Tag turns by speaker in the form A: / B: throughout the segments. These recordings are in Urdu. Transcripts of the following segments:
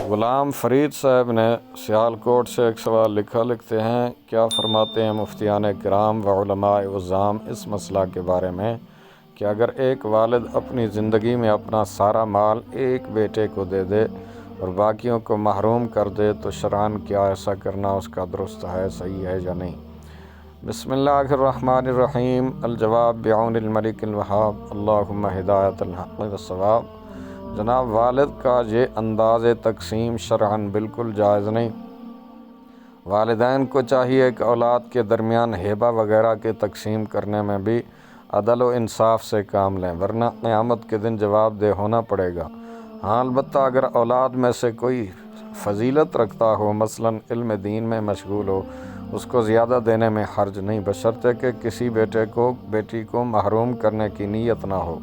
A: غلام فرید صاحب نے سیالکوٹ سے ایک سوال لکھتے ہیں، کیا فرماتے ہیں مفتیان کرام و علماء عظام اس مسئلہ کے بارے میں کہ اگر ایک والد اپنی زندگی میں اپنا سارا مال ایک بیٹے کو دے دے اور باقیوں کو محروم کر دے تو شرعاً کیا ایسا کرنا اس کا درست ہے، صحیح ہے یا نہیں؟ بسم اللہ الرحمن الرحیم۔ الجواب بعون الملک الوہاب، اللہم ہدایت الحق والصواب۔ جناب، والد کا یہ انداز تقسیم شرعاً بالکل جائز نہیں۔ والدین کو چاہیے کہ اولاد کے درمیان ہبہ وغیرہ کے تقسیم کرنے میں بھی عدل و انصاف سے کام لیں، ورنہ قیامت کے دن جواب دہ ہونا پڑے گا۔ ہاں، البتہ اگر اولاد میں سے کوئی فضیلت رکھتا ہو، مثلاً علم دین میں مشغول ہو، اس کو زیادہ دینے میں حرج نہیں، بشرطے کہ کسی بیٹی کو محروم کرنے کی نیت نہ ہو۔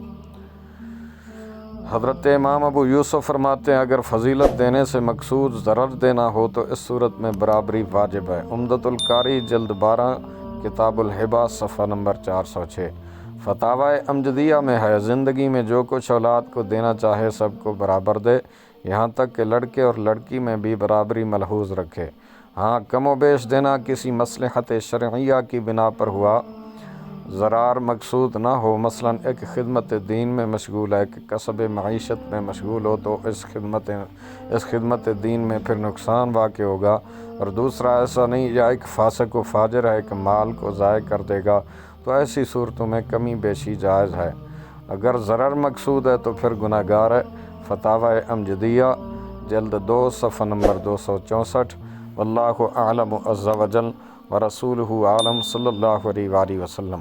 A: حضرت امام ابو یوسف فرماتے ہیں، اگر فضیلت دینے سے مقصود ضرر دینا ہو تو اس صورت میں برابری واجب ہے۔ عمدۃ القاری جلد 12 کتاب الہبہ صفحہ نمبر 406۔ فتاوی امجدیہ میں ہے، زندگی میں جو کچھ اولاد کو دینا چاہے سب کو برابر دے، یہاں تک کہ لڑکے اور لڑکی میں بھی برابری ملحوظ رکھے۔ ہاں، کم و بیش دینا کسی مصلحت شرعیہ کی بنا پر ہوا، ضرار مقصود نہ ہو، مثلاً ایک خدمت دین میں مشغول ہے کہ کسب معیشت میں مشغول ہو تو اس خدمت دین میں پھر نقصان واقع ہوگا، اور دوسرا ایسا نہیں، یا ایک فاسق و فاجر ہے کہ مال کو ضائع کر دے گا، تو ایسی صورتوں میں کمی بیشی جائز ہے۔ اگر ضرر مقصود ہے تو پھر گناہ گار ہے۔ فتاوی امجدیہ جلد 2 صفحہ نمبر 264۔ واللہ اعلم عز وجل ورسولہ اعلم، صلی اللہ علیہ وآلہ وسلم۔